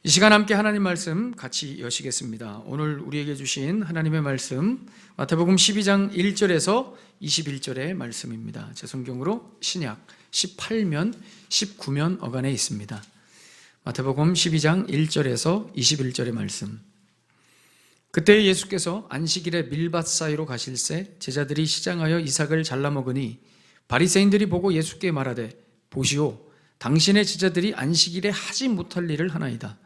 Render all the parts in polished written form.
이 시간 함께 하나님 말씀 같이 여시겠습니다. 오늘 우리에게 주신 하나님의 말씀 마태복음 12장 1절에서 21절의 말씀입니다. 제 성경으로 신약 18면 19면 어간에 있습니다. 마태복음 12장 1절에서 21절의 말씀. 그때 예수께서 안식일에 밀밭 사이로 가실새 제자들이 시장하여 이삭을 잘라 먹으니 바리새인들이 보고 예수께 말하되 보시오, 당신의 제자들이 안식일에 하지 못할 일을 하나이다.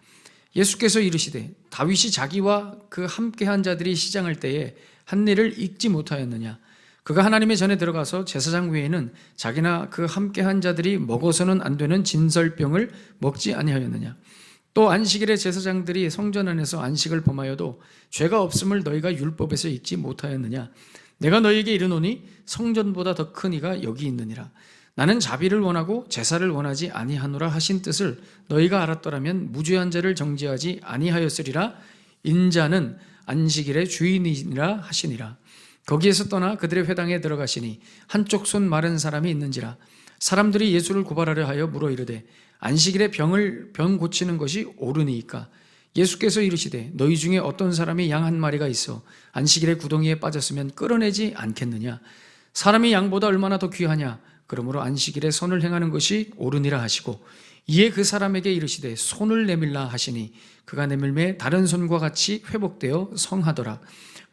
예수께서 이르시되 다윗이 자기와 그 함께한 자들이 시장할 때에 한 일을 잊지 못하였느냐? 그가 하나님의 전에 들어가서 제사장 외에는 자기나 그 함께한 자들이 먹어서는 안 되는 진설병을 먹지 아니하였느냐? 또 안식일에 제사장들이 성전 안에서 안식을 범하여도 죄가 없음을 너희가 율법에서 읽지 못하였느냐? 내가 너희에게 이르노니 성전보다 더 큰 이가 여기 있느니라. 나는 자비를 원하고 제사를 원하지 아니하노라 하신 뜻을 너희가 알았더라면 무죄한 자를 정죄하지 아니하였으리라. 인자는 안식일의 주인이니라 하시니라. 거기에서 떠나 그들의 회당에 들어가시니 한쪽 손 마른 사람이 있는지라. 사람들이 예수를 고발하려 하여 물어 이르되 안식일에 병 고치는 것이 옳으니이까? 예수께서 이르시되 너희 중에 어떤 사람이 양 한 마리가 있어 안식일에 구덩이에 빠졌으면 끌어내지 않겠느냐? 사람이 양보다 얼마나 더 귀하냐? 그러므로 안식일에 선을 행하는 것이 옳으니라 하시고 이에 그 사람에게 이르시되 손을 내밀라 하시니 그가 내밀매 다른 손과 같이 회복되어 성하더라.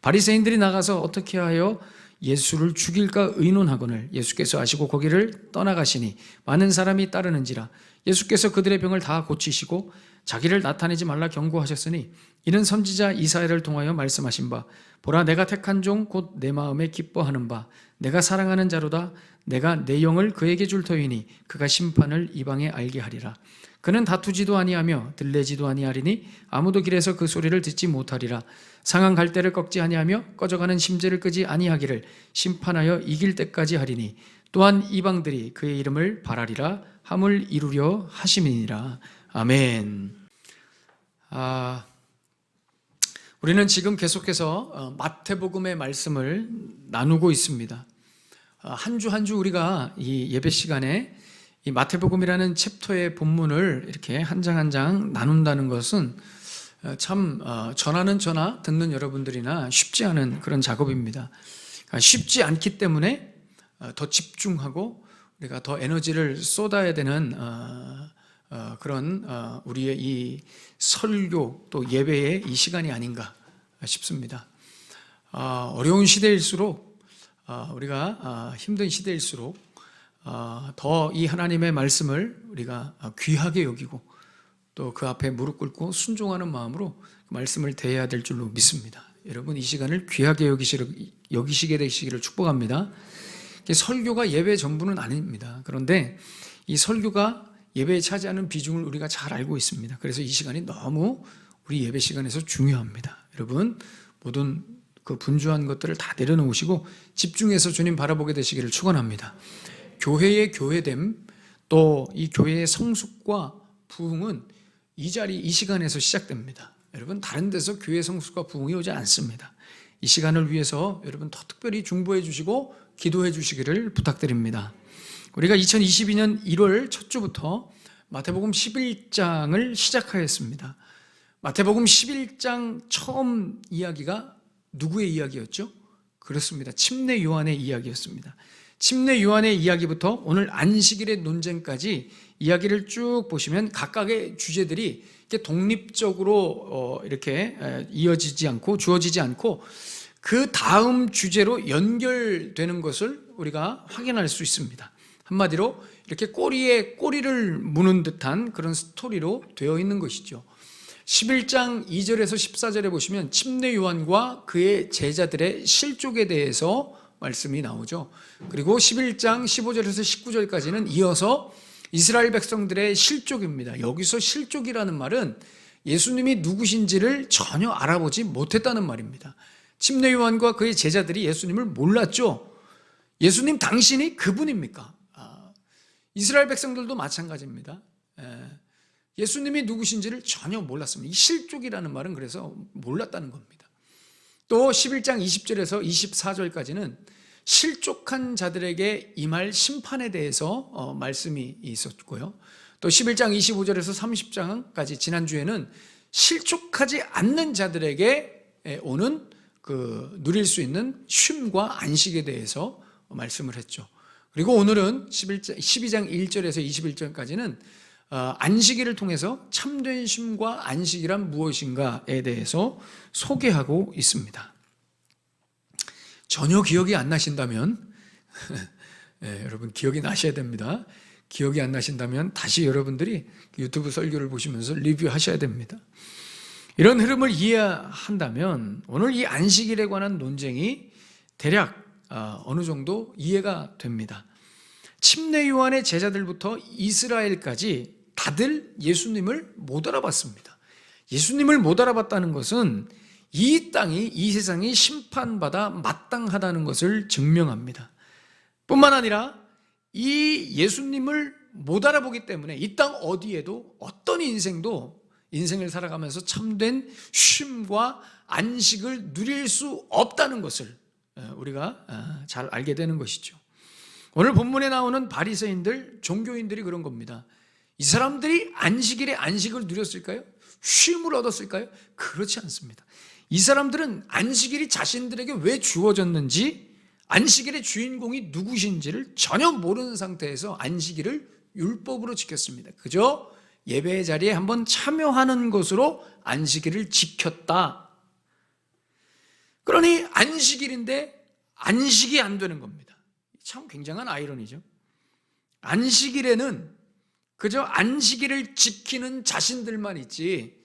바리새인들이 나가서 어떻게 하여 예수를 죽일까 의논하거늘 예수께서 아시고 거기를 떠나가시니 많은 사람이 따르는지라. 예수께서 그들의 병을 다 고치시고 자기를 나타내지 말라 경고하셨으니 이는 선지자 이사야를 통하여 말씀하신 바 보라, 내가 택한 종 곧 내 마음에 기뻐하는 바 내가 사랑하는 자로다. 내가 내 영을 그에게 줄 터이니 그가 심판을 이방에 알게 하리라. 그는 다투지도 아니하며 들레지도 아니하리니 아무도 길에서 그 소리를 듣지 못하리라. 상한 갈대를 꺾지 아니하며 꺼져가는 심재를 끄지 아니하기를 심판하여 이길 때까지 하리니 또한 이방들이 그의 이름을 바라리라 함을 이루려 하심이니라. 아멘. 우리는 지금 계속해서 마태복음의 말씀을 나누고 있습니다. 한 주 한 주 우리가 이 예배 시간에 이 마태복음이라는 챕터의 본문을 이렇게 한 장 한 장 나눈다는 것은 참 전하는 저나 듣는 여러분들이나 쉽지 않은 그런 작업입니다. 쉽지 않기 때문에 더 집중하고 우리가 더 에너지를 쏟아야 되는 그런 우리의 이 설교 또 예배의 이 시간이 아닌가 싶습니다. 어려운 시대일수록 우리가 힘든 시대일수록 더 이 하나님의 말씀을 우리가 귀하게 여기고 또 그 앞에 무릎 꿇고 순종하는 마음으로 말씀을 대해야 될 줄로 믿습니다. 여러분 이 시간을 귀하게 여기시게 되시기를 축복합니다. 설교가 예배 전부는 아닙니다. 그런데 이 설교가 예배에 차지하는 비중을 우리가 잘 알고 있습니다. 그래서 이 시간이 너무 우리 예배 시간에서 중요합니다. 여러분 모든 그 분주한 것들을 다 내려놓으시고 집중해서 주님 바라보게 되시기를 축원합니다. 교회의 교회됨 또 이 교회의 성숙과 부흥은 이 시간에서 시작됩니다. 여러분 다른 데서 교회 성숙과 부흥이 오지 않습니다. 이 시간을 위해서 여러분 더 특별히 중보해 주시고 기도해 주시기를 부탁드립니다. 우리가 2022년 1월 첫 주부터 마태복음 11장을 시작하였습니다. 마태복음 11장 처음 이야기가 누구의 이야기였죠? 그렇습니다. 침례 요한의 이야기였습니다. 침례 요한의 이야기부터 오늘 안식일의 논쟁까지 이야기를 쭉 보시면 각각의 주제들이 이렇게 독립적으로 이렇게 이어지지 않고 주어지지 않고 그 다음 주제로 연결되는 것을 우리가 확인할 수 있습니다. 한마디로 이렇게 꼬리에 꼬리를 무는 듯한 그런 스토리로 되어 있는 것이죠. 11장 2절에서 14절에 보시면 침례 요한과 그의 제자들의 실족에 대해서 말씀이 나오죠. 그리고 11장 15절에서 19절까지는 이어서 이스라엘 백성들의 실족입니다. 여기서 실족이라는 말은 예수님이 누구신지를 전혀 알아보지 못했다는 말입니다. 침례 요한과 그의 제자들이 예수님을 몰랐죠. 예수님 당신이 그분입니까? 이스라엘 백성들도 마찬가지입니다. 예수님이 누구신지를 전혀 몰랐습니다. 이 실족이라는 말은 그래서 몰랐다는 겁니다. 또 11장 20절에서 24절까지는 실족한 자들에게 임할 심판에 대해서 말씀이 있었고요. 또 11장 25절에서 30장까지 지난주에는 실족하지 않는 자들에게 오는 누릴 수 있는 쉼과 안식에 대해서 말씀을 했죠. 그리고 오늘은 12장 1절에서 21절까지는 안식일을 통해서 참된 쉼과 안식이란 무엇인가에 대해서 소개하고 있습니다. 전혀 기억이 안 나신다면 네, 여러분 기억이 나셔야 됩니다. 기억이 안 나신다면 다시 여러분들이 유튜브 설교를 보시면서 리뷰하셔야 됩니다. 이런 흐름을 이해한다면 오늘 이 안식일에 관한 논쟁이 대략 어느 정도 이해가 됩니다. 침례 요한의 제자들부터 이스라엘까지 다들 예수님을 못 알아봤습니다. 예수님을 못 알아봤다는 것은 이 땅이, 이 세상이 심판받아 마땅하다는 것을 증명합니다. 뿐만 아니라 이 예수님을 못 알아보기 때문에 이 땅 어디에도 어떤 인생을 살아가면서 참된 쉼과 안식을 누릴 수 없다는 것을 우리가 잘 알게 되는 것이죠. 오늘 본문에 나오는 바리새인들, 종교인들이 그런 겁니다. 이 사람들이 안식일에 안식을 누렸을까요? 쉼을 얻었을까요? 그렇지 않습니다. 이 사람들은 안식일이 자신들에게 왜 주어졌는지, 안식일의 주인공이 누구신지를 전혀 모르는 상태에서 안식일을 율법으로 지켰습니다. 그저 예배의 자리에 한번 참여하는 것으로 안식일을 지켰다. 그러니 안식일인데 안식이 안 되는 겁니다. 참 굉장한 아이러니죠. 안식일에는 그저 안식일을 지키는 자신들만 있지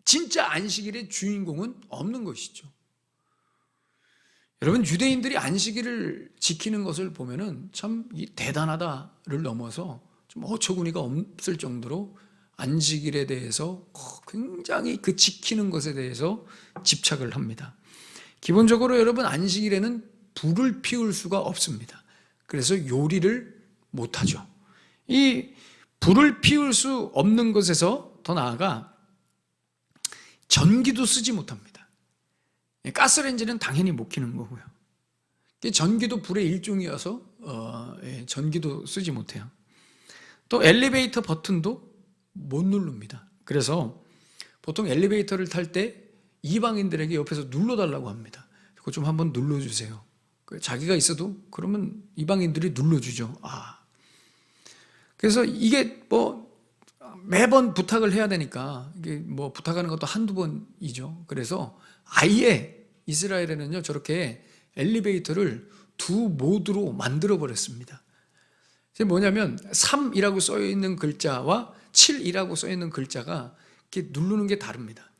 진짜 안식일의 주인공은 없는 것이죠. 여러분, 유대인들이 안식일을 지키는 것을 보면은 참 대단하다를 넘어서 좀 어처구니가 없을 정도로 안식일에 대해서 굉장히 그 지키는 것에 대해서 집착을 합니다. 기본적으로 여러분, 안식일에는 불을 피울 수가 없습니다. 그래서 요리를 못하죠. 이 불을 피울 수 없는 것에서 더 나아가 전기도 쓰지 못합니다. 가스레인지는 당연히 못 켜는 거고요. 전기도 불의 일종이어서 전기도 쓰지 못해요. 또 엘리베이터 버튼도 못 누릅니다. 그래서 보통 엘리베이터를 탈 때 이방인들에게 옆에서 눌러달라고 합니다. 그거 좀 한번 눌러주세요. 자기가 있어도 그러면 이방인들이 눌러주죠. 그래서 이게 매번 부탁을 해야 되니까 이게 부탁하는 것도 한두 번이죠. 그래서 아예 이스라엘에는요 저렇게 엘리베이터를 두 모드로 만들어 버렸습니다. 이게 뭐냐면 3이라고 써 있는 글자와 7이라고 써 있는 글자가 이렇게 누르는 게 다릅니다.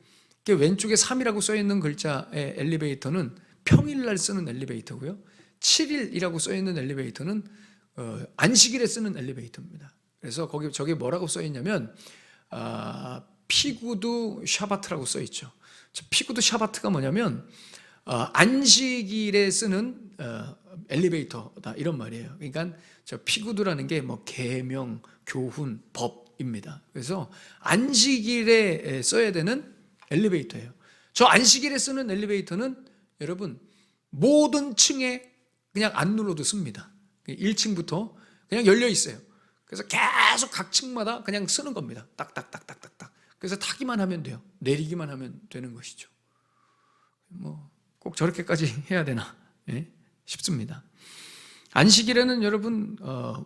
왼쪽에 3이라고 써 있는 글자의 엘리베이터는 평일날 쓰는 엘리베이터고요. 7일이라고 써 있는 엘리베이터는 안식일에 쓰는 엘리베이터입니다. 그래서 저게 뭐라고 써 있냐면 피구드 샤바트라고 써 있죠. 피구드 샤바트가 뭐냐면 안식일에 쓰는 엘리베이터다 이런 말이에요. 그러니까 저 피구드라는 게 계명, 교훈, 법입니다. 그래서 안식일에 써야 되는 엘리베이터예요. 저 안식일에 쓰는 엘리베이터는 여러분 모든 층에 그냥 안 눌러도 씁니다. 1층부터 그냥 열려 있어요. 그래서 계속 각 층마다 그냥 쓰는 겁니다. 딱딱딱딱딱딱. 그래서 타기만 하면 돼요. 내리기만 하면 되는 것이죠. 꼭 저렇게까지 해야 되나 싶습니다. 안식일에는 여러분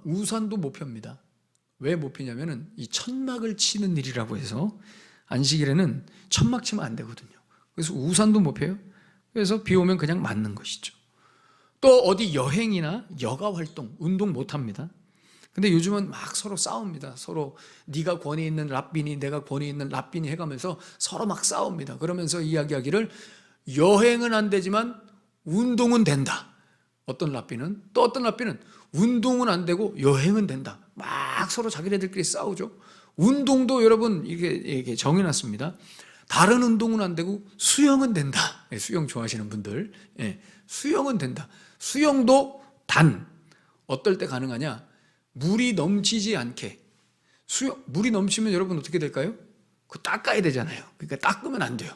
우산도 못 펴니다. 왜 못 피냐면은 이 천막을 치는 일이라고 해서 안식일에는 천막 치면 안 되거든요. 그래서 우산도 못 펴요. 그래서 비 오면 그냥 맞는 것이죠. 또 어디 여행이나 여가 활동, 운동 못 합니다. 근데 요즘은 막 서로 싸웁니다. 서로 네가 권위 있는 랍비니, 내가 권위 있는 랍비니 해가면서 서로 막 싸웁니다. 그러면서 이야기하기를 여행은 안 되지만 운동은 된다. 어떤 랍비는 또 어떤 랍비는 운동은 안 되고 여행은 된다. 막 서로 자기네들끼리 싸우죠. 운동도 여러분 이게 정해놨습니다. 다른 운동은 안 되고 수영은 된다. 수영 좋아하시는 분들, 수영은 된다. 수영도 단 어떨 때 가능하냐? 물이 넘치지 않게. 물이 넘치면 여러분 어떻게 될까요? 그거 닦아야 되잖아요. 그러니까 닦으면 안 돼요.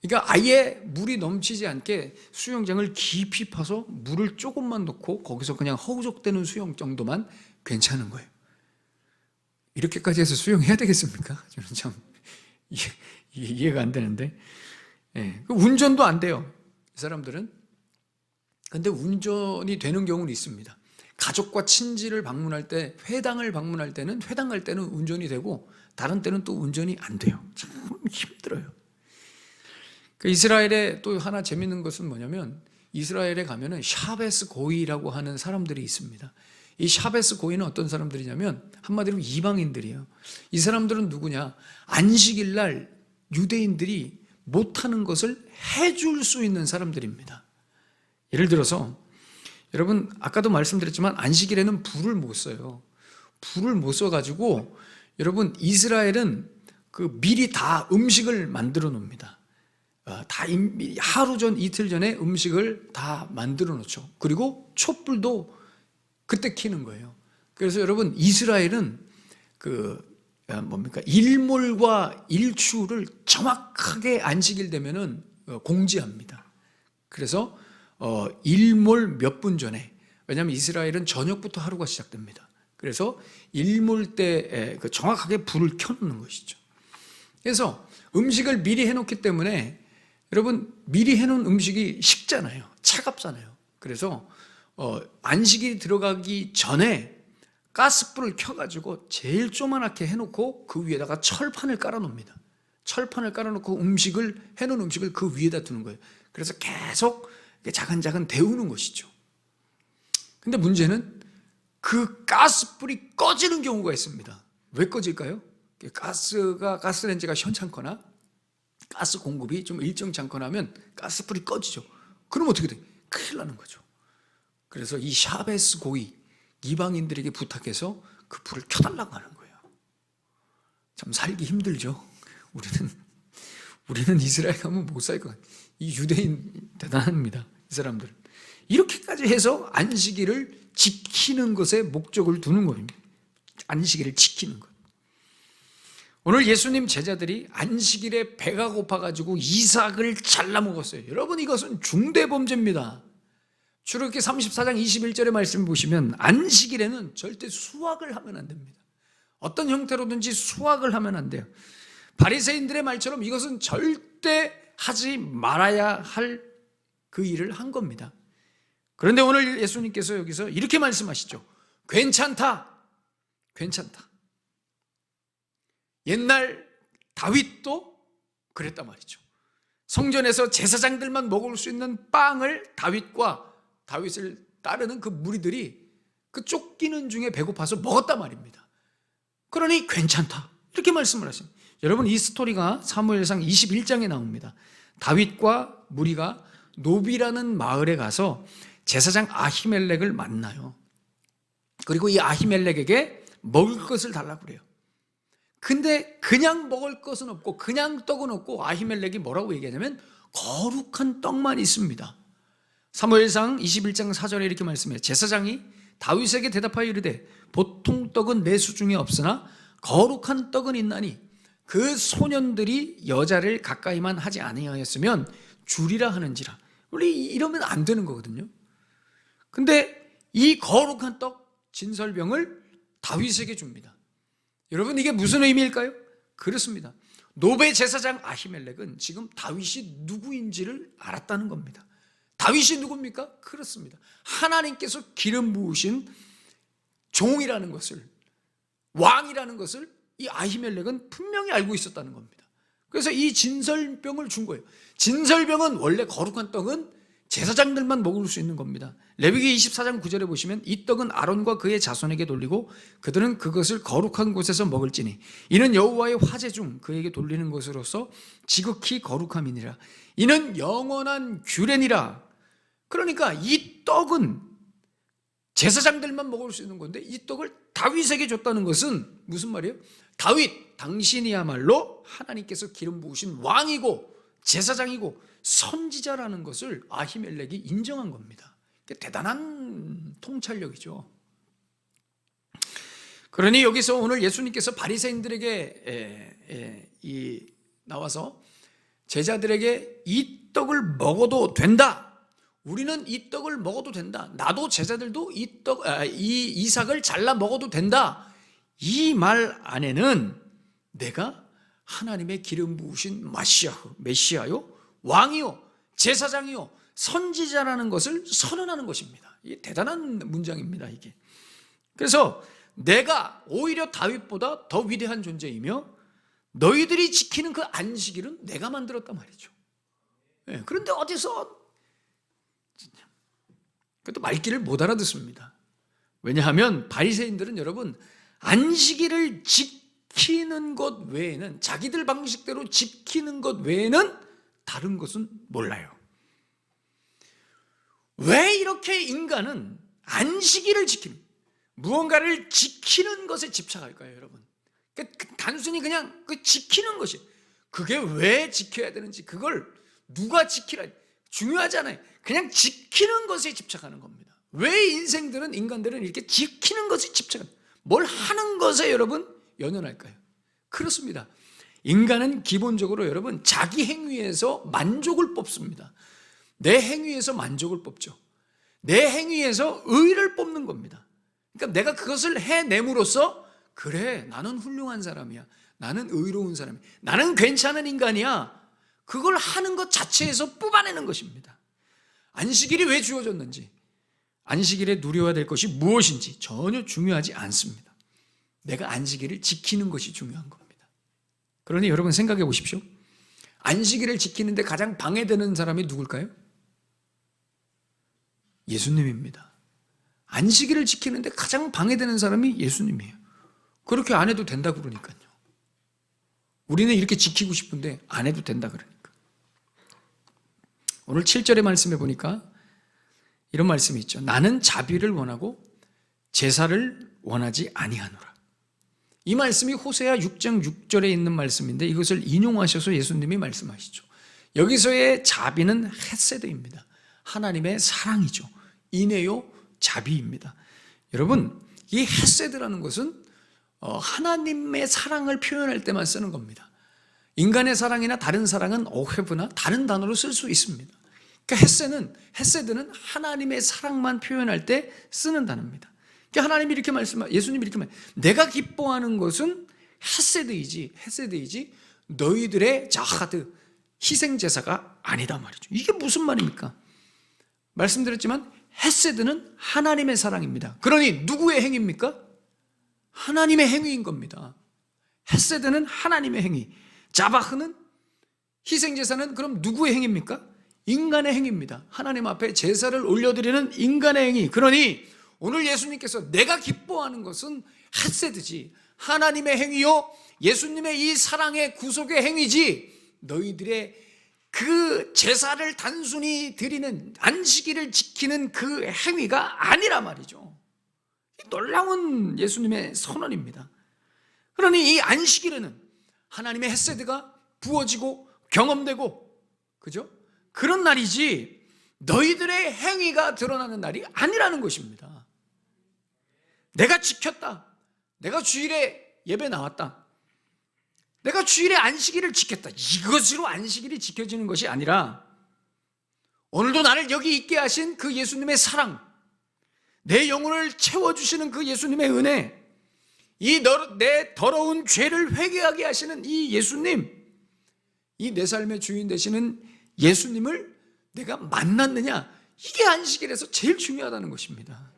그러니까 아예 물이 넘치지 않게 수영장을 깊이 파서 물을 조금만 넣고 거기서 그냥 허우적대는 수영 정도만 괜찮은 거예요. 이렇게까지 해서 수용해야 되겠습니까? 저는 참 이해가 안 되는데. 예, 운전도 안 돼요, 이 사람들은. 근데 운전이 되는 경우는 있습니다. 가족과 친지를 방문할 때, 회당을 방문할 때는, 회당 갈 때는 운전이 되고 다른 때는 또 운전이 안 돼요. 참 힘들어요. 이스라엘에 또 하나 재밌는 것은 뭐냐면, 이스라엘에 가면은 샤베스 고이라고 하는 사람들이 있습니다. 이 샤베스 고이는 어떤 사람들이냐면 한마디로 이방인들이에요. 이 사람들은 누구냐? 안식일 날 유대인들이 못하는 것을 해줄 수 있는 사람들입니다. 예를 들어서 여러분, 아까도 말씀드렸지만 안식일에는 불을 못 써요. 불을 못 써가지고 여러분, 이스라엘은 미리 다 음식을 만들어 놓습니다. 다 하루 전, 이틀 전에 음식을 다 만들어 놓죠. 그리고 촛불도 그때 켜는 거예요. 그래서 여러분, 이스라엘은 일몰과 일출을 정확하게 안식일 되면은 공지합니다. 그래서 일몰 몇 분 전에, 왜냐하면 이스라엘은 저녁부터 하루가 시작됩니다. 그래서 일몰 때 정확하게 불을 켜놓는 것이죠. 그래서 음식을 미리 해놓기 때문에 여러분, 미리 해놓은 음식이 식잖아요. 차갑잖아요. 그래서 안식일이 들어가기 전에 가스불을 켜가지고 제일 조그맣게 해놓고 그 위에다가 철판을 깔아놓습니다. 철판을 깔아놓고 해놓은 음식을 그 위에다 두는 거예요. 그래서 계속 자근자근 데우는 것이죠. 근데 문제는 그 가스불이 꺼지는 경우가 있습니다. 왜 꺼질까요? 가스렌지가 현찮거나 가스 공급이 좀 일정치 않거나 하면 가스불이 꺼지죠. 그럼 어떻게 돼? 큰일 나는 거죠. 그래서 이 샤베스 고이, 이방인들에게 부탁해서 그 불을 켜달라고 하는 거예요. 참 살기 힘들죠. 우리는 이스라엘 가면 못 살 것 같아요. 이 유대인 대단합니다. 이 사람들은 이렇게까지 해서 안식일을 지키는 것에 목적을 두는 겁니다. 안식일을 지키는 것. 오늘 예수님 제자들이 안식일에 배가 고파가지고 이삭을 잘라 먹었어요. 여러분, 이것은 중대범죄입니다. 출애굽기 34장 21절의 말씀을 보시면 안식일에는 절대 수확을 하면 안 됩니다. 어떤 형태로든지 수확을 하면 안 돼요. 바리새인들의 말처럼 이것은 절대 하지 말아야 할 그 일을 한 겁니다. 그런데 오늘 예수님께서 여기서 이렇게 말씀하시죠. 괜찮다. 옛날 다윗도 그랬단 말이죠. 성전에서 제사장들만 먹을 수 있는 빵을 다윗을 따르는 그 무리들이 그 쫓기는 중에 배고파서 먹었단 말입니다. 그러니 괜찮다, 이렇게 말씀을 하십니다. 여러분, 이 스토리가 사무엘상 21장에 나옵니다. 다윗과 무리가 노비라는 마을에 가서 제사장 아히멜렉을 만나요. 그리고 이 아히멜렉에게 먹을 것을 달라고 그래요. 근데 그냥 먹을 것은 없고 그냥 떡은 없고 아히멜렉이 뭐라고 얘기하냐면 거룩한 떡만 있습니다. 사무엘상 21장 4절에 이렇게 말씀해요. 제사장이 다윗에게 대답하여 이르되 보통 떡은 내 수중에 없으나 거룩한 떡은 있나니 그 소년들이 여자를 가까이만 하지 아니하였으면 주리라 하는지라. 원래 이러면 안 되는 거거든요. 근데 이 거룩한 떡, 진설병을 다윗에게 줍니다. 여러분, 이게 무슨 의미일까요? 그렇습니다. 노베 제사장 아히멜렉은 지금 다윗이 누구인지를 알았다는 겁니다. 다윗이 누굽니까? 그렇습니다. 하나님께서 기름 부으신 종이라는 것을, 왕이라는 것을 이 아히멜렉은 분명히 알고 있었다는 겁니다. 그래서 이 진설병을 준 거예요. 진설병은 원래 거룩한 떡은 제사장들만 먹을 수 있는 겁니다. 레위기 24장 9절에 보시면 이 떡은 아론과 그의 자손에게 돌리고 그들은 그것을 거룩한 곳에서 먹을지니 이는 여호와의 화제 중 그에게 돌리는 것으로서 지극히 거룩함이니라. 이는 영원한 규례니라. 그러니까 이 떡은 제사장들만 먹을 수 있는 건데 이 떡을 다윗에게 줬다는 것은 무슨 말이에요? 다윗, 당신이야말로 하나님께서 기름 부으신 왕이고 제사장이고 선지자라는 것을 아히멜렉이 인정한 겁니다. 대단한 통찰력이죠. 그러니 여기서 오늘 예수님께서 바리새인들에게 나와서 제자들에게 이 떡을 먹어도 된다. 우리는 이 떡을 먹어도 된다. 나도 제자들도 이 이삭을 잘라 먹어도 된다. 이 말 안에는 내가 하나님의 기름 부으신 메시아요, 왕이요, 제사장이요, 선지자라는 것을 선언하는 것입니다. 이게 대단한 문장입니다, 이게. 그래서 내가 오히려 다윗보다 더 위대한 존재이며 너희들이 지키는 그 안식일은 내가 만들었단 말이죠. 네, 그런데 어디서 그것도 말귀를 못 알아듣습니다. 왜냐하면 바리새인들은 여러분 안식일을 지키는 것 외에는, 자기들 방식대로 지키는 것 외에는 다른 것은 몰라요. 왜 이렇게 인간은 안식일을 무언가를 지키는 것에 집착할까요, 여러분? 단순히 그냥 그 지키는 것이, 그게 왜 지켜야 되는지, 그걸 누가 지키라 중요하지 않아요. 그냥 지키는 것에 집착하는 겁니다. 왜 인간들은 이렇게 지키는 것에 집착합니까? 뭘 하는 것에 여러분 연연할까요? 그렇습니다. 인간은 기본적으로 여러분 자기 행위에서 만족을 뽑습니다. 내 행위에서 만족을 뽑죠. 내 행위에서 의를 뽑는 겁니다. 그러니까 내가 그것을 해냄으로써 그래, 나는 훌륭한 사람이야, 나는 의로운 사람이야, 나는 괜찮은 인간이야, 그걸 하는 것 자체에서 뽑아내는 것입니다. 안식일이 왜 주어졌는지, 안식일에 누려야 될 것이 무엇인지 전혀 중요하지 않습니다. 내가 안식일을 지키는 것이 중요한 겁니다. 그러니 여러분 생각해 보십시오. 안식일을 지키는데 가장 방해되는 사람이 누굴까요? 예수님입니다. 안식일을 지키는데 가장 방해되는 사람이 예수님이에요. 그렇게 안 해도 된다 그러니까요. 우리는 이렇게 지키고 싶은데 안 해도 된다 그러니까. 오늘 7절의 말씀에 보니까 이런 말씀이 있죠. 나는 자비를 원하고 제사를 원하지 아니하노라. 이 말씀이 호세아 6장 6절에 있는 말씀인데 이것을 인용하셔서 예수님이 말씀하시죠. 여기서의 자비는 헤세드입니다. 하나님의 사랑이죠. 인애요 자비입니다. 여러분, 이 헤세드라는 것은 하나님의 사랑을 표현할 때만 쓰는 겁니다. 인간의 사랑이나 다른 사랑은 오헤브나 다른 단어로 쓸 수 있습니다. 그러니까 헤세드는 하나님의 사랑만 표현할 때 쓰는 단어입니다. 그러니까 하나님이 이렇게 예수님이 이렇게 내가 기뻐하는 것은 헤세드이지 너희들의 자하드, 희생제사가 아니다 말이죠. 이게 무슨 말입니까? 말씀드렸지만 헤세드는 하나님의 사랑입니다. 그러니 누구의 행위입니까? 하나님의 행위인 겁니다. 헤세드는 하나님의 행위, 자바흐는, 희생제사는 그럼 누구의 행위입니까? 인간의 행위입니다. 하나님 앞에 제사를 올려드리는 인간의 행위. 그러니 오늘 예수님께서 내가 기뻐하는 것은 헤세드지, 하나님의 행위요, 예수님의 이 사랑의 구속의 행위지, 너희들의 그 제사를 단순히 드리는 안식일을 지키는 그 행위가 아니라 말이죠. 놀라운 예수님의 선언입니다. 그러니 이 안식일에는 하나님의 헤세드가 부어지고 경험되고, 그죠? 그런 날이지 너희들의 행위가 드러나는 날이 아니라는 것입니다. 내가 지켰다, 내가 주일에 예배 나왔다, 내가 주일에 안식일을 지켰다, 이것으로 안식일이 지켜지는 것이 아니라 오늘도 나를 여기 있게 하신 그 예수님의 사랑, 내 영혼을 채워주시는 그 예수님의 은혜, 내 더러운 죄를 회개하게 하시는 이 예수님, 이 내 삶의 주인 되시는 예수님을 내가 만났느냐, 이게 안식일에서 제일 중요하다는 것입니다.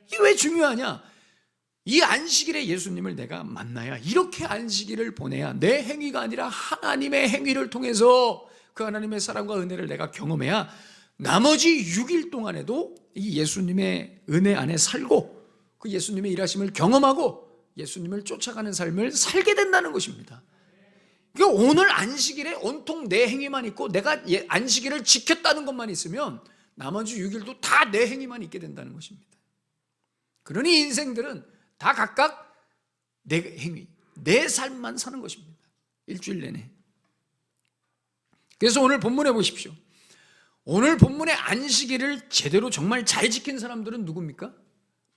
이게 왜 중요하냐? 이 안식일에 예수님을 내가 만나야, 이렇게 안식일을 보내야 내 행위가 아니라 하나님의 행위를 통해서 그 하나님의 사랑과 은혜를 내가 경험해야 나머지 6일 동안에도 이 예수님의 은혜 안에 살고 그 예수님의 일하심을 경험하고 예수님을 쫓아가는 삶을 살게 된다는 것입니다. 그러니까 오늘 안식일에 온통 내 행위만 있고 내가 안식일을 지켰다는 것만 있으면 나머지 6일도 다 내 행위만 있게 된다는 것입니다. 그러니 인생들은 다 각각 내 행위, 내 삶만 사는 것입니다. 일주일 내내. 그래서 오늘 본문에 보십시오. 오늘 본문의 안식일을 제대로 정말 잘 지킨 사람들은 누굽니까?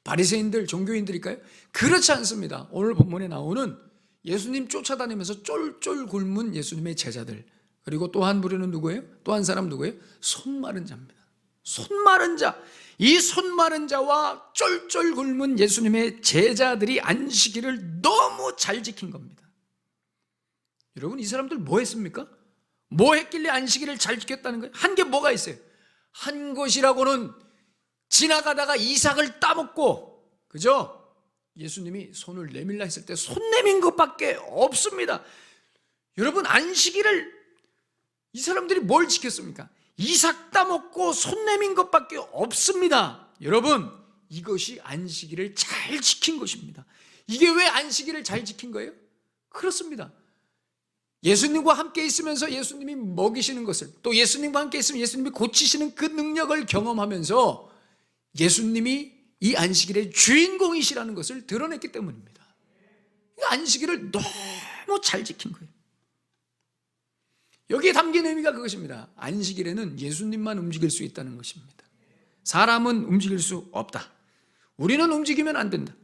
바리새인들, 종교인들일까요? 그렇지 않습니다. 오늘 본문에 나오는 예수님 쫓아다니면서 쫄쫄 굶은 예수님의 제자들, 그리고 또 한 부류는 누구예요? 또 한 사람 누구예요? 손 마른 자입니다. 손 마른 자, 이 손 마른 자와 쫄쫄 굶은 예수님의 제자들이 안식일을 너무 잘 지킨 겁니다. 여러분, 이 사람들 뭐 했습니까? 뭐 했길래 안식일을 잘 지켰다는 거예요? 한 게 뭐가 있어요? 한 것이라고는 지나가다가 이삭을 따먹고, 그죠? 예수님이 손을 내밀라 했을 때 손 내민 것밖에 없습니다. 여러분, 안식일을 이 사람들이 뭘 지켰습니까? 이삭 따먹고 손 내민 것밖에 없습니다. 여러분, 이것이 안식일을 잘 지킨 것입니다. 이게 왜 안식일을 잘 지킨 거예요? 그렇습니다. 예수님과 함께 있으면서 예수님이 먹이시는 것을, 또 예수님과 함께 있으면 예수님이 고치시는 그 능력을 경험하면서 예수님이 이 안식일의 주인공이시라는 것을 드러냈기 때문입니다. 안식일을 너무 잘 지킨 거예요. 여기에 담긴 의미가 그것입니다. 안식일에는 예수님만 움직일 수 있다는 것입니다. 사람은 움직일 수 없다. 우리는 움직이면 안 된다.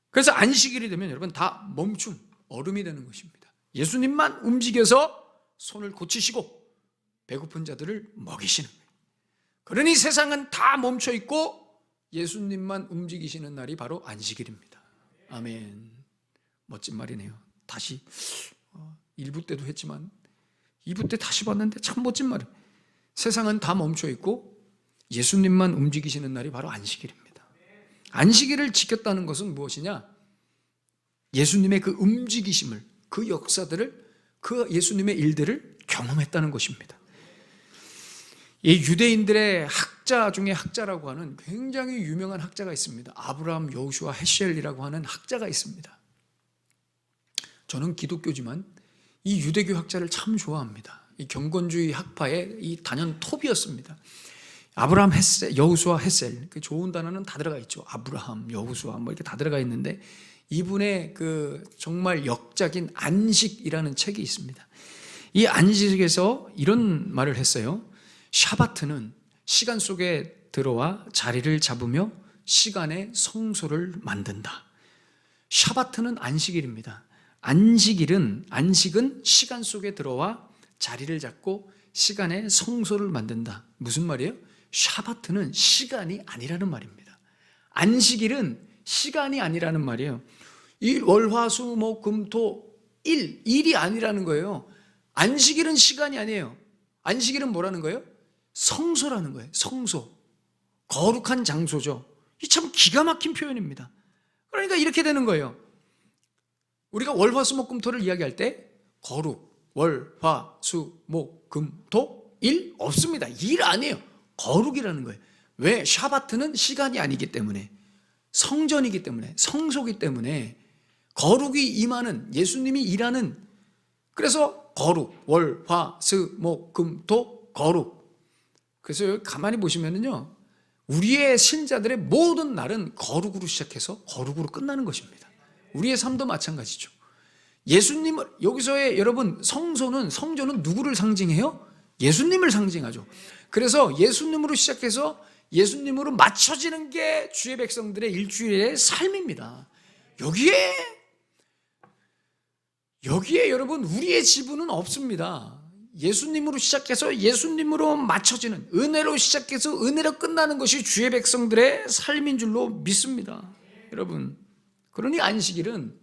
그래서 안식일이 되면 여러분 다 멈춤, 얼음이 되는 것입니다. 예수님만 움직여서 손을 고치시고 배고픈 자들을 먹이시는 거예요. 그러니 세상은 다 멈춰 있고 예수님만 움직이시는 날이 바로 안식일입니다. 아멘. 멋진 말이네요. 다시 1부 때도 했지만 2부 때 다시 봤는데 참 멋진 말이에요. 세상은 다 멈춰 있고 예수님만 움직이시는 날이 바로 안식일입니다. 안식일을 지켰다는 것은 무엇이냐? 예수님의 그 움직이심을, 그 역사들을, 그 예수님의 일들을 경험했다는 것입니다. 이 유대인들의 학자 중에 학자라고 하는 굉장히 유명한 학자가 있습니다. 아브라함 여호수아 헤셀이라고 하는 학자가 있습니다. 저는 기독교지만 이 유대교 학자를 참 좋아합니다. 이 경건주의 학파의 이 단연 톱이었습니다. 아브라함 헤셀, 여호수아 헤셀, 그 좋은 단어는 다 들어가 있죠. 아브라함, 여호수아 뭐 이렇게 다 들어가 있는데 이분의 그 정말 역작인 안식이라는 책이 있습니다. 이 안식에서 이런 말을 했어요. 샤바트는 시간 속에 들어와 자리를 잡으며 시간의 성소를 만든다. 샤바트는 안식일입니다. 안식은 시간 속에 들어와 자리를 잡고 시간의 성소를 만든다. 무슨 말이에요? 샤바트는 시간이 아니라는 말입니다. 안식일은 시간이 아니라는 말이에요. 일, 월, 화, 수, 목, 금, 토, 일이 아니라는 거예요. 안식일은 시간이 아니에요. 안식일은 뭐라는 거예요? 성소라는 거예요. 성소. 거룩한 장소죠. 이 참 기가 막힌 표현입니다. 그러니까 이렇게 되는 거예요. 우리가 월, 화, 수, 목, 금, 토를 이야기할 때 거룩, 월, 화, 수, 목, 금, 토, 일 없습니다. 일 아니에요. 거룩이라는 거예요. 왜? 샤바트는 시간이 아니기 때문에, 성전이기 때문에, 성소이기 때문에 거룩이 임하는, 예수님이 일하는, 그래서 거룩, 월, 화, 수, 목, 금, 토, 거룩. 그래서 여기 가만히 보시면은요, 우리의 신자들의 모든 날은 거룩으로 시작해서 거룩으로 끝나는 것입니다. 우리의 삶도 마찬가지죠. 예수님을, 여기서의 여러분, 성전은 누구를 상징해요? 예수님을 상징하죠. 그래서 예수님으로 시작해서 예수님으로 맞춰지는 게 주의 백성들의 일주일의 삶입니다. 여기에 여러분 우리의 지분은 없습니다. 예수님으로 시작해서 예수님으로 맞춰지는, 은혜로 시작해서 은혜로 끝나는 것이 주의 백성들의 삶인 줄로 믿습니다. 여러분, 그러니 안식일은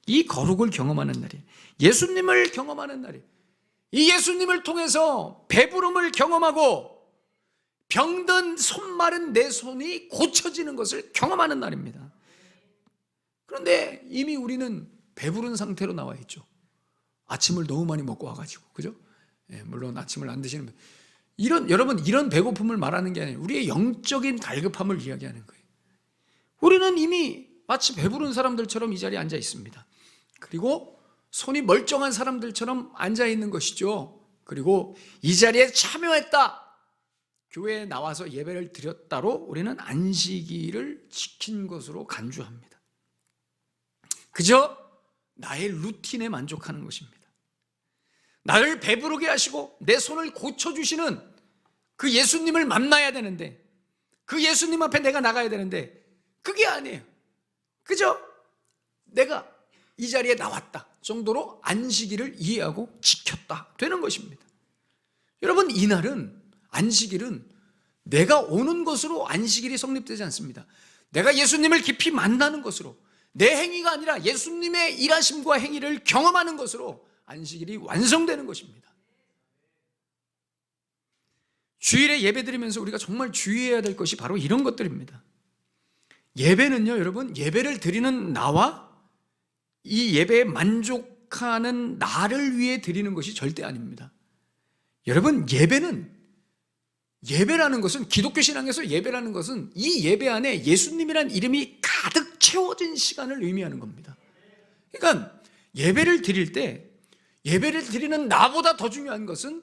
이 거룩을 경험하는 날이에요. 예수님을 경험하는 날이에요. 이 예수님을 통해서 배부름을 경험하고 병든 손 마른 내 손이 고쳐지는 것을 경험하는 날입니다. 그런데 이미 우리는 배부른 상태로 나와 있죠. 아침을 너무 많이 먹고 와가지고, 그죠? 물론 아침을 안 드시는 분, 여러분 이런 배고픔을 말하는 게 아니에요. 우리의 영적인 갈급함을 이야기하는 거예요. 우리는 이미 마치 배부른 사람들처럼 이 자리에 앉아 있습니다. 그리고 손이 멀쩡한 사람들처럼 앉아 있는 것이죠. 그리고 이 자리에 참여했다, 교회에 나와서 예배를 드렸다로 우리는 안식일을 지킨 것으로 간주합니다. 그저 나의 루틴에 만족하는 것입니다. 나를 배부르게 하시고 내 손을 고쳐주시는 그 예수님을 만나야 되는데, 그 예수님 앞에 내가 나가야 되는데 그게 아니에요. 그저 내가 이 자리에 나왔다 정도로 안식일을 이해하고 지켰다 되는 것입니다. 여러분, 이날은, 안식일은 내가 오는 것으로 안식일이 성립되지 않습니다. 내가 예수님을 깊이 만나는 것으로, 내 행위가 아니라 예수님의 일하심과 행위를 경험하는 것으로 안식일이 완성되는 것입니다. 주일에 예배드리면서 우리가 정말 주의해야 될 것이 바로 이런 것들입니다. 예배는요, 여러분, 예배를 드리는 나와 이 예배에 만족하는 나를 위해 드리는 것이 절대 아닙니다. 여러분, 예배라는 것은, 기독교 신앙에서 예배라는 것은 이 예배 안에 예수님이란 이름이 가득 채워진 시간을 의미하는 겁니다. 그러니까 예배를 드릴 때, 예배를 드리는 나보다 더 중요한 것은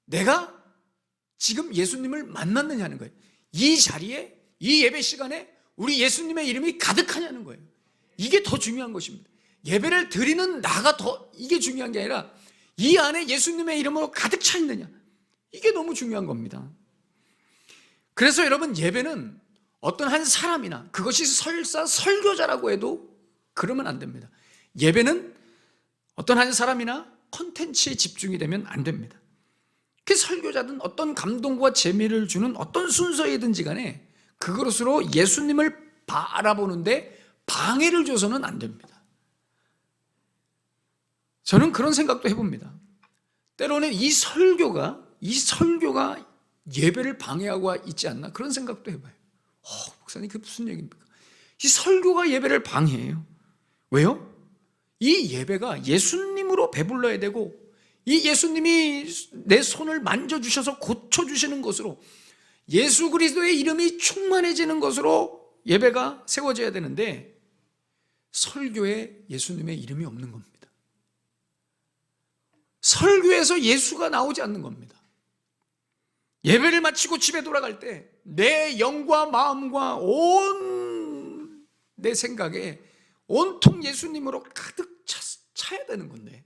내가 지금 예수님을 만났느냐는 거예요. 이 자리에, 이 예배 시간에 우리 예수님의 이름이 가득하냐는 거예요. 이게 더 중요한 것입니다. 예배를 드리는 나가 이게 중요한 게 아니라 이 안에 예수님의 이름으로 가득 차 있느냐, 이게 너무 중요한 겁니다. 그래서 여러분, 예배는 어떤 한 사람이나, 그것이 설사 설교자라고 해도 그러면 안 됩니다. 예배는 어떤 한 사람이나 콘텐츠에 집중이 되면 안 됩니다. 그 설교자든 어떤 감동과 재미를 주는 어떤 순서이든지 간에 그것으로 예수님을 바라보는데 방해를 줘서는 안 됩니다. 저는 그런 생각도 해봅니다. 때로는 이 설교가 예배를 방해하고 있지 않나, 그런 생각도 해봐요. 목사님, 그게 무슨 얘기입니까? 이 설교가 예배를 방해해요. 왜요? 이 예배가 예수님으로 배불러야 되고, 이 예수님이 내 손을 만져주셔서 고쳐주시는 것으로, 예수 그리스도의 이름이 충만해지는 것으로 예배가 세워져야 되는데, 설교에 예수님의 이름이 없는 겁니다. 설교에서 예수가 나오지 않는 겁니다. 예배를 마치고 집에 돌아갈 때 내 영과 마음과 온 내 생각에 온통 예수님으로 가득 차야 되는 건데,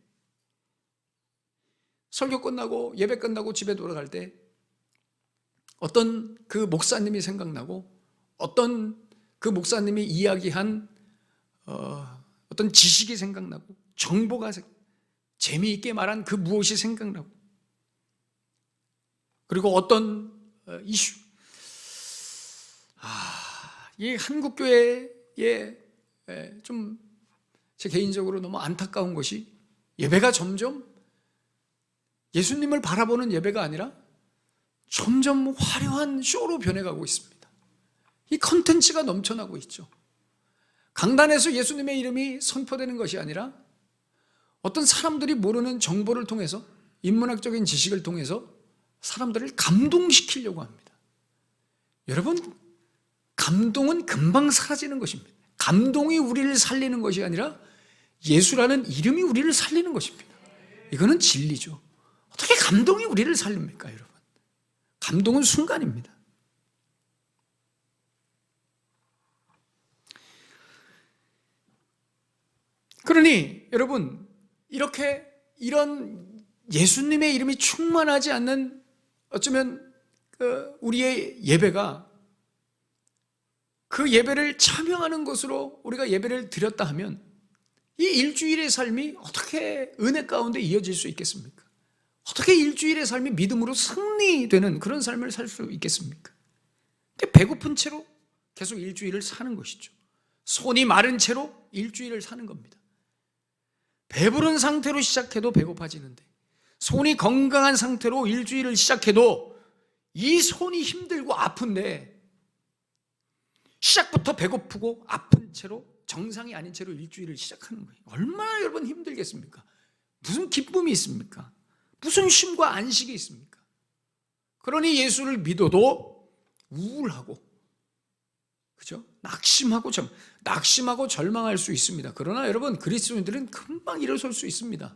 설교 끝나고 예배 끝나고 집에 돌아갈 때 어떤 그 목사님이 생각나고, 어떤 그 목사님이 이야기한 어떤 지식이 생각나고, 정보가 재미있게 말한 그 무엇이 생각나고, 그리고 어떤 이슈, 이 한국교회에 좀 제 개인적으로 너무 안타까운 것이, 예배가 점점 예수님을 바라보는 예배가 아니라 점점 화려한 쇼로 변해가고 있습니다. 이 컨텐츠가 넘쳐나고 있죠. 강단에서 예수님의 이름이 선포되는 것이 아니라 어떤 사람들이 모르는 정보를 통해서, 인문학적인 지식을 통해서 사람들을 감동시키려고 합니다. 여러분, 감동은 금방 사라지는 것입니다. 감동이 우리를 살리는 것이 아니라 예수라는 이름이 우리를 살리는 것입니다. 이거는 진리죠. 어떻게 감동이 우리를 살립니까, 여러분? 감동은 순간입니다. 그러니 여러분, 이런 예수님의 이름이 충만하지 않는, 어쩌면 우리의 예배가 그 예배를 참여하는 것으로 우리가 예배를 드렸다 하면, 이 일주일의 삶이 어떻게 은혜 가운데 이어질 수 있겠습니까? 어떻게 일주일의 삶이 믿음으로 승리되는 그런 삶을 살 수 있겠습니까? 배고픈 채로 계속 일주일을 사는 것이죠. 손이 마른 채로 일주일을 사는 겁니다. 배부른 상태로 시작해도 배고파지는데, 손이 건강한 상태로 일주일을 시작해도 이 손이 힘들고 아픈데, 시작부터 배고프고 아픈 채로, 정상이 아닌 채로 일주일을 시작하는 거예요. 얼마나 여러분 힘들겠습니까? 무슨 기쁨이 있습니까? 무슨 쉼과 안식이 있습니까? 그러니 예수를 믿어도 우울하고, 그죠? 낙심하고 절망할 수 있습니다. 그러나 여러분, 그리스도인들은 금방 일어설 수 있습니다.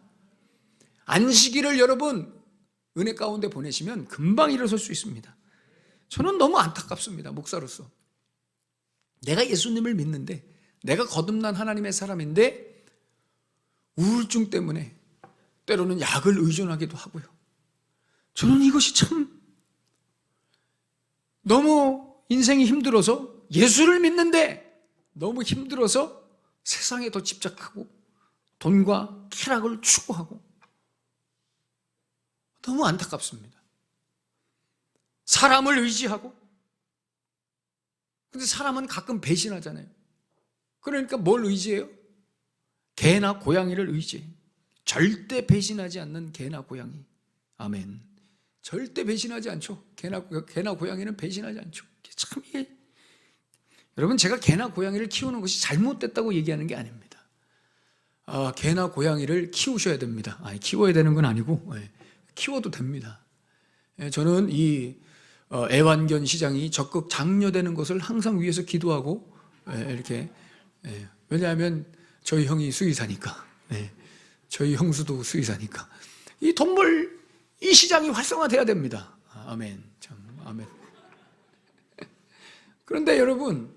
안식일을 여러분 은혜 가운데 보내시면 금방 일어설 수 있습니다. 저는 너무 안타깝습니다, 목사로서. 내가 예수님을 믿는데, 내가 거듭난 하나님의 사람인데 우울증 때문에 때로는 약을 의존하기도 하고요. 저는 이것이 참 너무 인생이 힘들어서, 예수를 믿는데 너무 힘들어서 세상에 더 집착하고 돈과 쾌락을 추구하고, 너무 안타깝습니다. 사람을 의지하고. 근데 사람은 가끔 배신하잖아요. 그러니까 뭘 의지해요? 개나 고양이를 의지해요. 절대 배신하지 않는 개나 고양이. 아멘. 절대 배신하지 않죠. 개나 고양이는 배신하지 않죠. 참 이게, 여러분, 제가 개나 고양이를 키우는 것이 잘못됐다고 얘기하는 게 아닙니다. 개나 고양이를 키우셔야 됩니다. 키워야 되는 건 아니고 키워도 됩니다. 저는 이 애완견 시장이 적극 장려되는 것을 항상 위해서 기도하고 이렇게, 왜냐하면 저희 형이 수의사니까, 저희 형수도 수의사니까 이 동물 이 시장이 활성화돼야 됩니다. 아멘. 참 아멘. 그런데 여러분,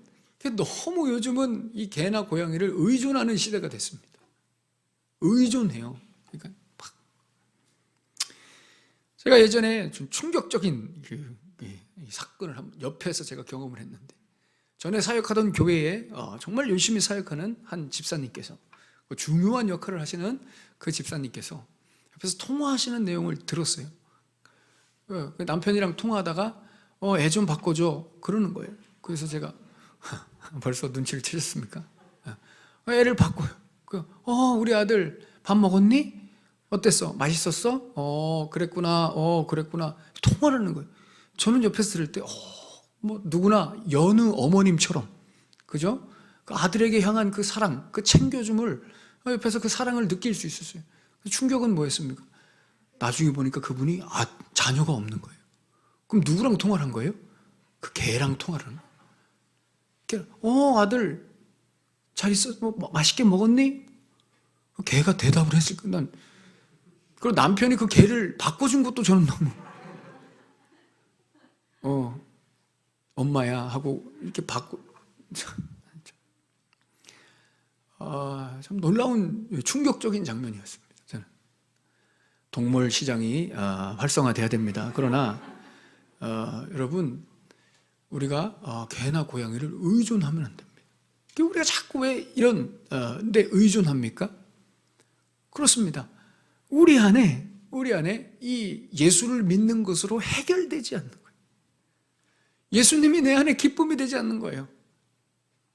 너무 요즘은 이 개나 고양이를 의존하는 시대가 됐습니다. 의존해요. 그러니까 막. 제가 예전에 좀 충격적인 이 사건을 옆에서 제가 경험을 했는데, 전에 사역하던 교회에 정말 열심히 사역하는 한 집사님께서, 중요한 역할을 하시는 그 집사님께서 옆에서 통화하시는 내용을 들었어요. 남편이랑 통화하다가 애 좀 바꿔줘 그러는 거예요. 그래서 제가 벌써 눈치를 채셨습니까? 애를 바꿔요. 우리 아들 밥 먹었니? 어땠어? 맛있었어? 그랬구나. 그랬구나. 통화를 하는 거예요. 저는 옆에서 들을 때 뭐 누구나 여느 어머님처럼, 그죠? 그 아들에게 향한 그 사랑, 그 챙겨줌을 옆에서 그 사랑을 느낄 수 있었어요. 충격은 뭐였습니까? 나중에 보니까 그분이 자녀가 없는 거예요. 그럼 누구랑 통화를 한 거예요? 그 개랑 통화를 하는 거예요. 아들 잘 있어? 뭐 맛있게 먹었니? 그 개가 대답을 했을 거예요. 그리고 남편이 그 개를 바꿔준 것도 저는 너무 엄마야 하고 이렇게 참 놀라운 충격적인 장면이었습니다. 저는 동물 시장이 활성화돼야 됩니다. 그러나 여러분, 우리가 개나 고양이를 의존하면 안 됩니다. 우리가 자꾸 왜 이런 데 의존합니까? 그렇습니다. 우리 안에 이 예수를 믿는 것으로 해결되지 않는 거예요. 예수님이 내 안에 기쁨이 되지 않는 거예요.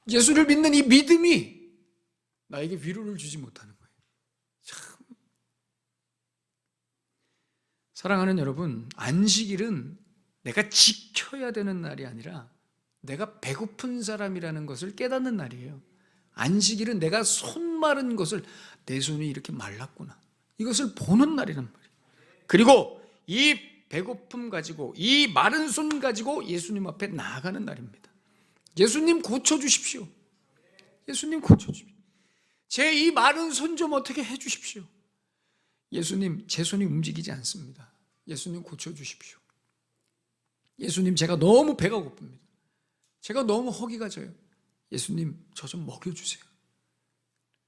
예수를 믿는 이 믿음이 나에게 위로를 주지 못하는 거예요. 참. 사랑하는 여러분, 안식일은 내가 지켜야 되는 날이 아니라 내가 배고픈 사람이라는 것을 깨닫는 날이에요. 안식일은 내가 손 마른 것을, 내 손이 이렇게 말랐구나, 이것을 보는 날이란 말이에요. 그리고 이 배고픔 가지고, 이 마른 손 가지고 예수님 앞에 나아가는 날입니다. 예수님 고쳐주십시오. 예수님 고쳐주십시오. 제 이 마른 손 좀 어떻게 해주십시오. 예수님, 제 손이 움직이지 않습니다. 예수님 고쳐주십시오. 예수님, 제가 너무 배가 고픕니다. 제가 너무 허기가 져요. 예수님, 저 좀 먹여주세요.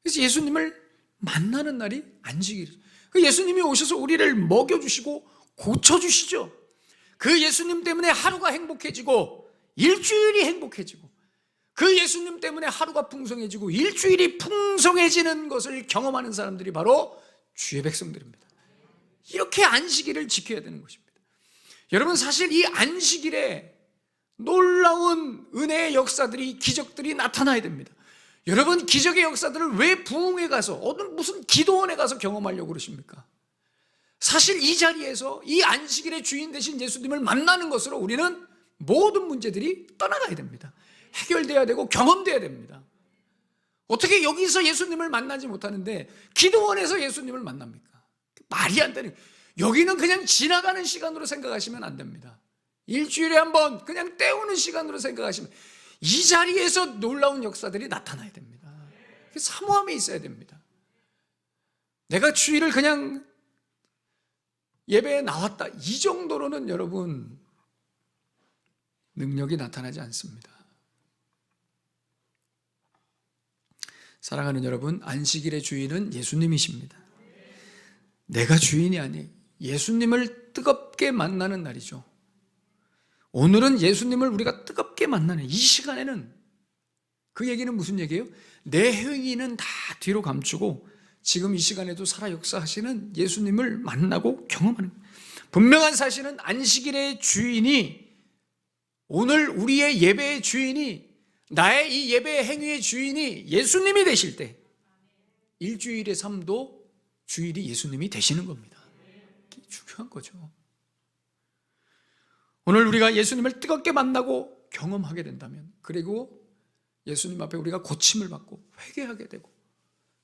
그래서 예수님을 만나는 날이 안식일이죠. 예수님이 오셔서 우리를 먹여주시고 고쳐주시죠. 그 예수님 때문에 하루가 행복해지고 일주일이 행복해지고, 그 예수님 때문에 하루가 풍성해지고 일주일이 풍성해지는 것을 경험하는 사람들이 바로 주의 백성들입니다. 이렇게 안식일을 지켜야 되는 것입니다. 여러분, 사실 이 안식일에 놀라운 은혜의 역사들이, 기적들이 나타나야 됩니다. 여러분, 기적의 역사들을 왜 부흥회 가서, 무슨 기도원에 가서 경험하려고 그러십니까? 사실 이 자리에서 이 안식일의 주인 되신 예수님을 만나는 것으로 우리는 모든 문제들이 떠나가야 됩니다. 해결돼야 되고 경험돼야 됩니다. 어떻게 여기서 예수님을 만나지 못하는데 기도원에서 예수님을 만납니까? 말이 안 되는, 여기는 그냥 지나가는 시간으로 생각하시면 안 됩니다. 일주일에 한 번 그냥 때우는 시간으로 생각하시면, 이 자리에서 놀라운 역사들이 나타나야 됩니다. 사모함이 있어야 됩니다. 내가 주일을 그냥 예배에 나왔다, 이 정도로는 여러분 능력이 나타나지 않습니다. 사랑하는 여러분, 안식일의 주인은 예수님이십니다. 내가 주인이 아니에요. 예수님을 뜨겁게 만나는 날이죠. 오늘은 예수님을 우리가 뜨겁게 만나는 이 시간에는, 그 얘기는 무슨 얘기예요? 내 행위는 다 뒤로 감추고 지금 이 시간에도 살아 역사하시는 예수님을 만나고 경험하는, 분명한 사실은 안식일의 주인이 오늘 우리의 예배의 주인이, 나의 이 예배의 행위의 주인이 예수님이 되실 때 일주일의 삶도 주일이 예수님이 되시는 겁니다. 이게 중요한 거죠. 오늘 우리가 예수님을 뜨겁게 만나고 경험하게 된다면, 그리고 예수님 앞에 우리가 고침을 받고 회개하게 되고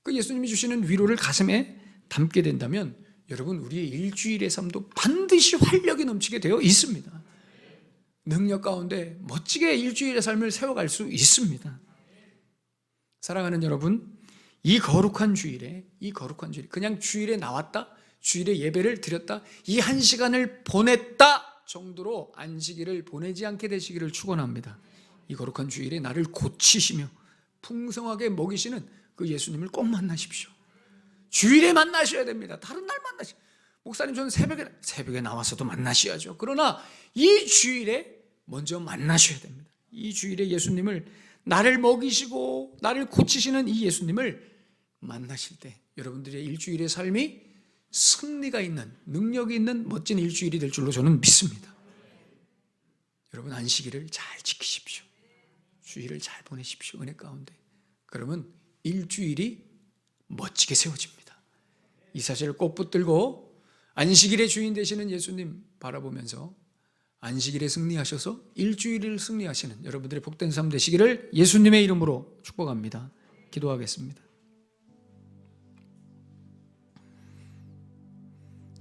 그 예수님이 주시는 위로를 가슴에 담게 된다면, 여러분, 우리의 일주일의 삶도 반드시 활력이 넘치게 되어 있습니다. 능력 가운데 멋지게 일주일의 삶을 세워갈 수 있습니다. 사랑하는 여러분, 이 거룩한 주일에 그냥 주일에 나왔다, 주일에 예배를 드렸다, 이 한 시간을 보냈다 정도로 안식일을 보내지 않게 되시기를 축원합니다. 이 거룩한 주일에 나를 고치시며 풍성하게 먹이시는 그 예수님을 꼭 만나십시오. 주일에 만나셔야 됩니다. 다른 날 만나시. 목사님, 저는 새벽에 나와서도 만나셔야죠. 그러나 이 주일에 먼저 만나셔야 됩니다. 이 주일에 예수님을, 나를 먹이시고 나를 고치시는 이 예수님을 만나실 때 여러분들의 일주일의 삶이 승리가 있는, 능력이 있는 멋진 일주일이 될 줄로 저는 믿습니다. 여러분, 안식일을 잘 지키십시오. 주일을 잘 보내십시오. 은혜 가운데. 그러면 일주일이 멋지게 세워집니다. 이 사실을 꼭 붙들고 안식일의 주인 되시는 예수님 바라보면서 안식일에 승리하셔서 일주일을 승리하시는 여러분들의 복된 삶 되시기를 예수님의 이름으로 축복합니다. 기도하겠습니다.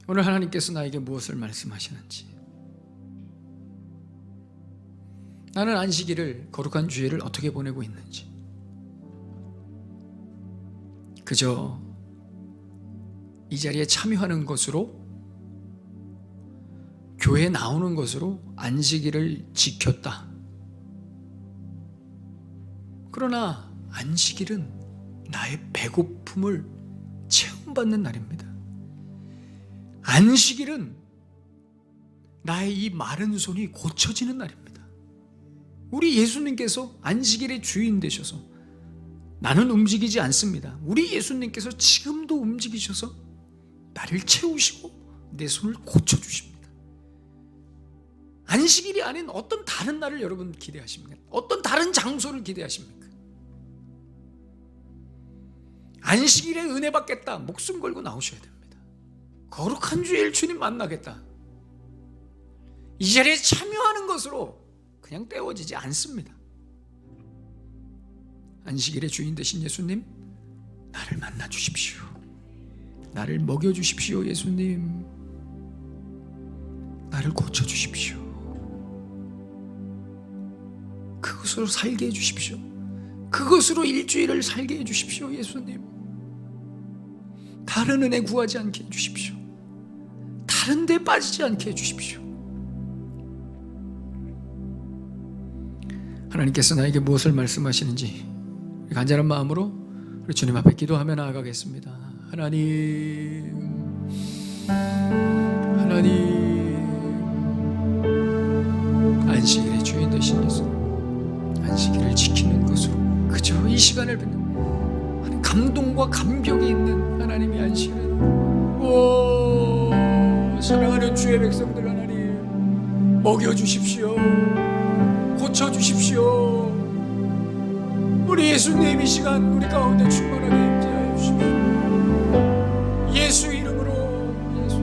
오늘 하나님께서 나에게 무엇을 말씀하시는지, 나는 안식일을, 거룩한 주일을 어떻게 보내고 있는지, 그저 이 자리에 참여하는 것으로, 교회에 나오는 것으로 안식일을 지켰다. 그러나 안식일은 나의 배고픔을 체험받는 날입니다. 안식일은 나의 이 마른 손이 고쳐지는 날입니다. 우리 예수님께서 안식일의 주인 되셔서 나는 움직이지 않습니다. 우리 예수님께서 지금도 움직이셔서 나를 채우시고 내 손을 고쳐주십니다. 안식일이 아닌 어떤 다른 날을 여러분 기대하십니까? 어떤 다른 장소를 기대하십니까? 안식일에 은혜 받겠다, 목숨 걸고 나오셔야 됩니다. 거룩한 주일 주님 만나겠다, 이 자리에 참여하는 것으로 그냥 때워지지 않습니다. 안식일의 주인 되신 예수님, 나를 만나 주십시오. 나를 먹여 주십시오. 예수님, 나를 고쳐 주십시오. 그것으로 살게 해 주십시오. 그것으로 일주일을 살게 해 주십시오. 예수님, 다른 은혜 구하지 않게 해 주십시오. 다른 데 빠지지 않게 해 주십시오. 하나님께서 나에게 무엇을 말씀하시는지 간절한 마음으로 우리 주님 앞에 기도하며 나아가겠습니다. 하나님, 안식일의 주인 되신 예수, 안식일을 지키는 것으로 그저 이 시간을 뵙는 감동과 감격이 있는 하나님의 안식일. 오, 사랑하는 주의 백성들, 하나님 먹여주십시오. 고쳐주십시오. 우리 예수님 이 시간 우리 가운데 충만하게 임재하여 주십시오. 예수 이름으로, 예수.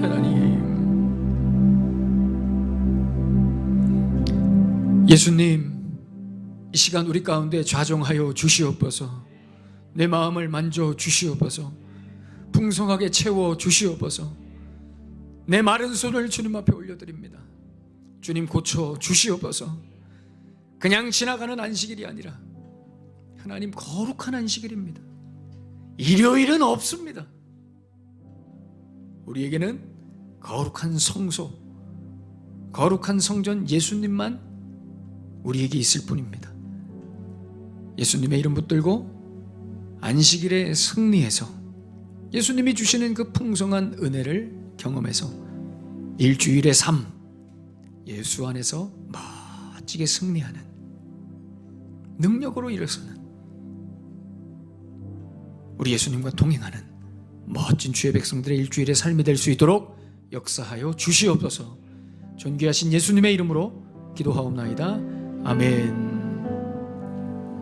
하나님, 예수님, 이 시간 우리 가운데 좌정하여 주시옵소서. 내 마음을 만져 주시옵소서. 풍성하게 채워 주시옵소서. 내 마른 손을 주님 앞에 올려드립니다. 주님, 고쳐 주시옵소서. 그냥 지나가는 안식일이 아니라 하나님, 거룩한 안식일입니다. 일요일은 없습니다. 우리에게는 거룩한 성소, 거룩한 성전 예수님만 우리에게 있을 뿐입니다. 예수님의 이름 붙들고 안식일에 승리해서 예수님이 주시는 그 풍성한 은혜를 경험해서 일주일의 삶, 예수 안에서 멋지게 승리하는 능력으로 일어서는 우리 예수님과 동행하는 멋진 주의 백성들의 일주일의 삶이 될 수 있도록 역사하여 주시옵소서. 존귀하신 예수님의 이름으로 기도하옵나이다. 아멘.